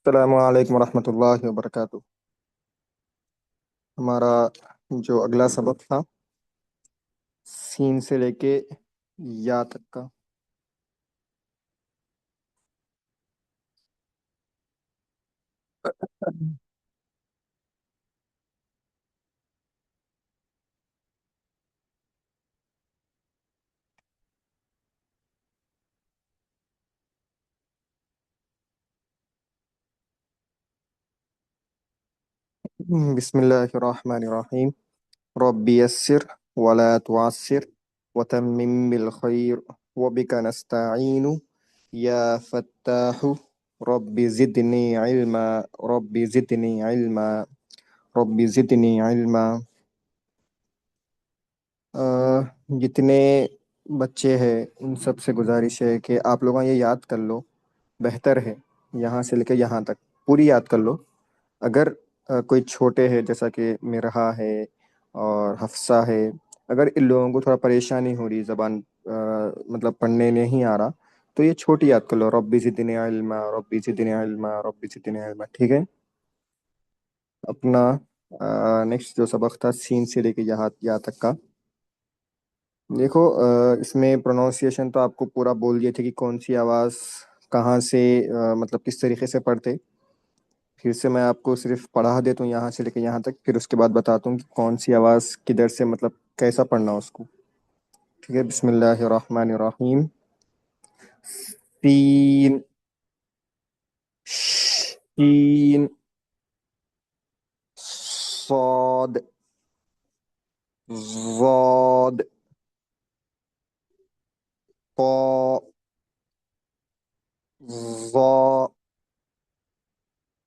السلام علیکم ورحمۃ اللہ وبرکاتہ۔ ہمارا جو اگلا سبق تھا سین سے لے کے یا تک کا۔ بسم اللہ الرحمن الرحیم۔ رب یسر ولا تعسر وتمم بالخیر وبک نستعین یا فتاح رب زدنی علما رب زدنی علما رب زدنی علما۔ جتنے بچے ہیں ان سب سے گزارش ہے کہ آپ لوگوں یہ یاد کر لو، بہتر ہے یہاں سے لے کے یہاں تک پوری یاد کر لو۔ اگر کوئی چھوٹے ہے جیسا کہ مرحا ہے اور حفصہ ہے، اگر ان لوگوں کو تھوڑا پریشانی ہو رہی زبان مطلب پڑھنے نہیں آ رہا، تو یہ چھوٹی یاد کر لو، ربی زدنی علما ربی زدنی علما ربی زدنی علما، ٹھیک ہے؟ اپنا نیکسٹ جو سبق تھا سین سے لے کے یہاں تک کا، دیکھو اس میں پروناؤنسیشن تو آپ کو پورا بول دیے تھے کہ کون سی آواز کہاں سے مطلب کس طریقے سے پڑھتے۔ پھر سے میں آپ کو صرف پڑھا دیتا ہوں یہاں سے لے کے یہاں تک، پھر اس کے بعد بتاتا ہوں کہ کون سی آواز کدھر سے مطلب کیسا پڑھنا اس کو، ٹھیک ہے؟ بسم اللہ الرحمن الرحیم۔ سین، شین، صاد، ضاد، طا، ظا،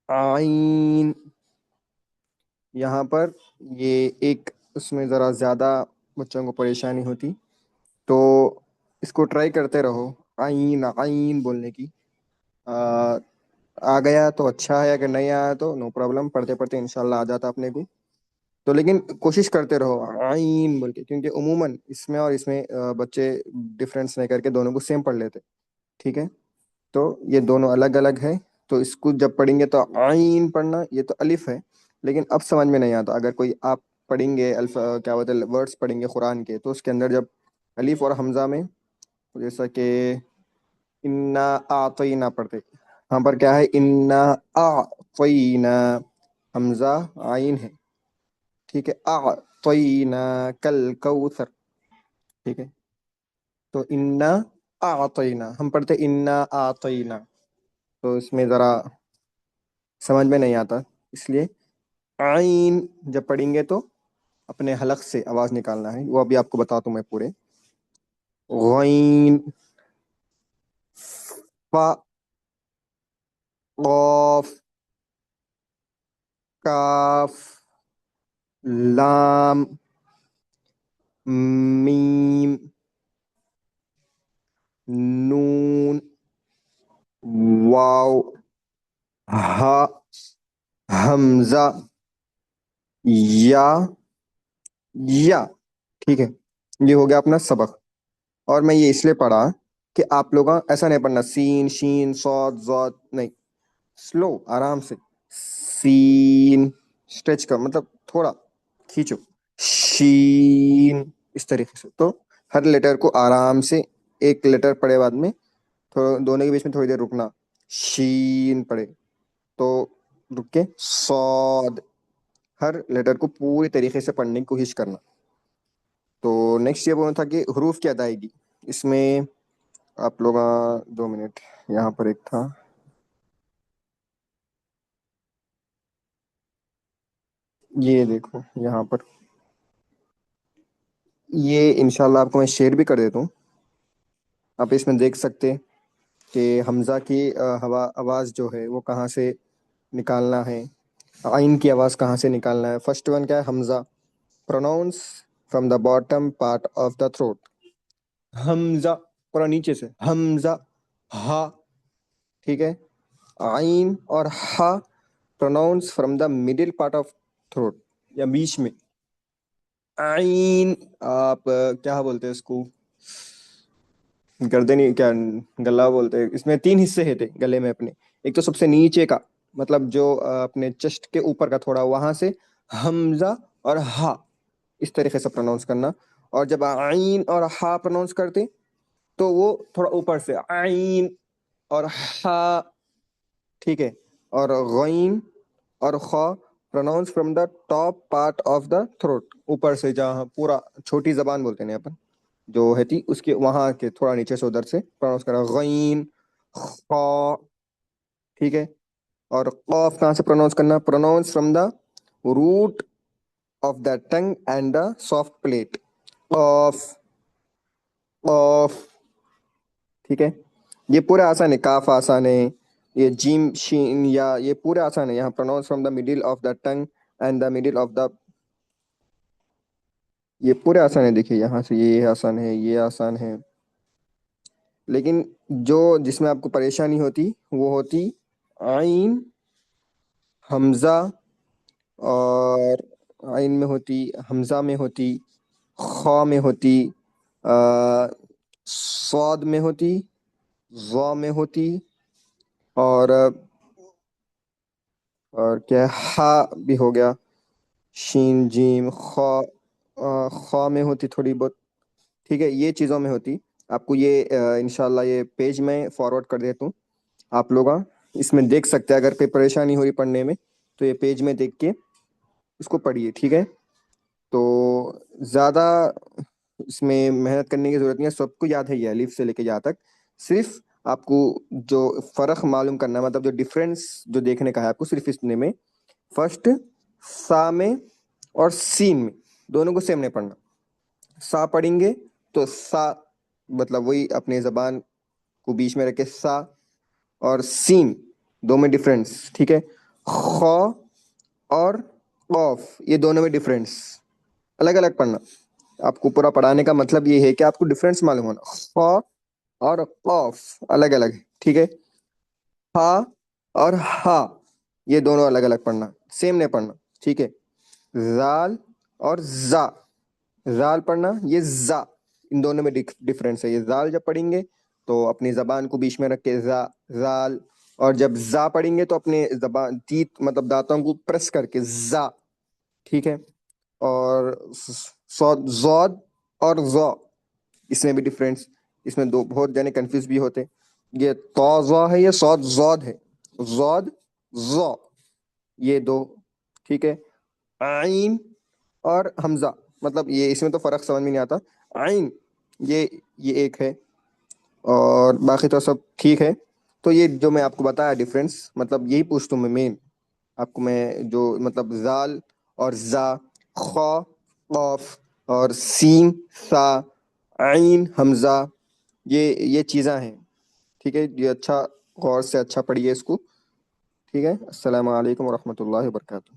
عین۔ یہاں پر یہ ایک اس میں ذرا زیادہ بچوں کو پریشانی ہوتی، تو اس کو ٹرائی کرتے رہو عین عین بولنے کی۔ آ آ گیا تو اچھا ہے، اگر نہیں آیا تو نو پرابلم، پڑھتے پڑھتے انشاءاللہ آ جاتا اپنے بھی، تو لیکن کوشش کرتے رہو عین بول کے، کیونکہ عموماً اس میں اور اس میں بچے ڈفرینس نہیں کر کے دونوں کو سیم پڑھ لیتے، ٹھیک ہے؟ تو یہ دونوں الگ الگ ہے، تو اس کو جب پڑھیں گے تو عین پڑھنا، یہ تو الف ہے، لیکن اب سمجھ میں نہیں آتا اگر کوئی آپ پڑھیں گے الف کیا بولتے ہیں ورڈس پڑھیں گے قرآن کے، تو اس کے اندر جب الف اور حمزہ میں، جیسا کہ انا اعطینا پڑھتے، یہاں پر کیا ہے انا اعطینا، حمزہ عین ہے، ٹھیک ہے؟ اعطینا کل کوثر، ٹھیک ہے؟ تو انا اعطینا ہم پڑھتے انا اعطینا، تو اس میں ذرا سمجھ میں نہیں آتا، اس لیے عین جب پڑھیں گے تو اپنے حلق سے آواز نکالنا ہے، وہ ابھی آپ کو بتاتا ہوں میں پورے۔ غین، فا، قاف، کاف، لام، میم، نون، واو، ہا، حمزہ، یا، یا، ٹھیک ہے؟ یہ ہو گیا اپنا سبق، اور میں یہ اس لیے پڑھا کہ آپ لوگ ایسا نہیں پڑھنا سین شین صاد ضاد، نہیں، سلو آرام سے، سین اسٹریچ کا مطلب تھوڑا کھینچو، شین اس طریقے سے، تو ہر لیٹر کو آرام سے ایک لیٹر پڑے بعد میں دونوں کے بیچ میں تھوڑی دیر رکنا، شین پڑے تو رک کے صاد، ہر لیٹر کو پوری طریقے سے پڑھنے کی کوشش کرنا۔ تو نیکسٹ یہ بولنا تھا کہ حروف کی ادائیگی، اس میں آپ لوگ 2 منٹ، یہاں پر ایک تھا، یہ دیکھو یہاں پر، یہ انشاءاللہ آپ کو میں شیئر بھی کر دیتا ہوں، آپ اس میں دیکھ سکتے کہ حمزہ کی آواز جو ہے وہ کہاں سے نکالنا ہے، عین کی آواز کہاں سے نکالنا ہے۔ فرسٹ ون کیا ہے؟ حمزہ، pronounce from the bottom part of the throat, حمزہ پورا نیچے سے، حمزہ، ہا، ٹھیک ہے؟ عین اور ہا pronouns from the middle part of throat یا بیچ میں، عین آپ کیا بولتے ہیں اس کو، گردنی کیا، گلا بولتے ہیں، اس میں 3 حصے ہیں تھے گلے میں اپنے، ایک تو سب سے نیچے کا مطلب جو اپنے چیسٹ کے اوپر کا تھوڑا وہاں سے حمزہ اور ہا اس طریقے سے پروناؤنس کرنا. اور جب عین اور ہا پروناؤنس کرتے تو وہ تھوڑا اوپر سے عین اور ہا. ٹھیک ہے. اور غین اور خا pronouns from the top part of the throat, اوپر سے جہاں پورا چھوٹی زبان بولتے ہیں اپن جو ہے اس کے وہاں کے تھوڑا نیچے سے ادھر سے پروناؤنس کرنا غین خا. ٹھیک ہے. اور قاف کہاں سے پروناؤنس کرنا, pronouns from the root of the tongue and the soft plate. قاف قاف. ٹھیک ہے. یہ پورے آسان ہے, کاف آسان ہے, یہ جیم شین یا یہ پورے آسان ہے. یہاں pronouns from the middle of the tongue and the middle of the, یہ پورے آسان ہے. دیکھیے یہاں سے یہ آسان ہے, یہ آسان ہے, لیکن جو جس میں آپ کو پریشانی ہوتی وہ ہوتی عین حمزہ, اور عین میں ہوتی, حمزہ میں ہوتی, خا میں ہوتی, صاد میں ہوتی, ضا میں ہوتی, اور کیا ہا بھی ہو گیا, شین جیم خا, خا میں ہوتی تھوڑی بہت. ٹھیک ہے. یہ چیزوں میں ہوتی. آپ کو یہ انشاءاللہ یہ پیج میں فارورڈ کر دیتا ہوں, آپ لوگ اس میں دیکھ سکتے ہیں. اگر کوئی پریشانی ہو رہی پڑھنے میں تو یہ پیج میں دیکھ کے اس کو پڑھیے. ٹھیک ہے. تو زیادہ اس میں محنت کرنے کی ضرورت نہیں ہے, سب کو یاد ہے یہ الف سے لے کے یہاں تک. صرف آپ کو جو فرق معلوم کرنا ہے, مطلب جو ڈفرینس جو دیکھنے کا ہے آپ کو, صرف اس میں فرسٹ سا میں اور سین میں دونوں کو سیم نہیں پڑھنا. سا پڑھیں گے تو سا مطلب وہی اپنے زبان کو بیچ میں رکھے سا, اور سین دو میں ڈفرینس. ٹھیک ہے. خا اور قاف یہ دونوں میں ڈفرینس الگ الگ پڑھنا. آپ کو پورا پڑھانے کا مطلب یہ ہے کہ آپ کو ڈفرینس معلوم ہونا. خا اور قاف الگ الگ. ٹھیک ہے. ہا اور ہا یہ دونوں الگ الگ پڑھنا, سیم نہیں پڑھنا. ٹھیک ہے. زال اور زا, زال پڑھنا, یہ زا, ان دونوں میں ڈفرینس ہے. یہ زال جب پڑھیں گے تو اپنی زبان کو بیچ میں رکھ کے زا زال, اور جب زا پڑھیں گے تو اپنے زبان تیت مطلب دانتوں کو پریس کر کے زا. ٹھیک ہے. اور زود اور زو اس میں بھی ڈفرینس, اس میں دو بہت جانے کنفیوز بھی ہوتے. یہ تو زو ہے, یہ سود زود ہے, زود زو یہ دو. ٹھیک ہے. عین اور حمزہ مطلب یہ اس میں تو فرق سمجھ میں نہیں آتا. عین یہ ایک ہے, اور باقی تو سب ٹھیک ہے. تو یہ جو میں آپ کو بتایا ڈفرینس, مطلب یہی پوچھتا ہوں میں مین آپ کو, میں جو مطلب زال اور زا, خا قاف اور سین سا, عین حمزہ, یہ چیزاں ہیں. ٹھیک ہے. یہ اچھا غور سے اچھا پڑھیے اس کو. ٹھیک ہے. السلام علیکم ورحمۃ اللہ وبرکاتہ.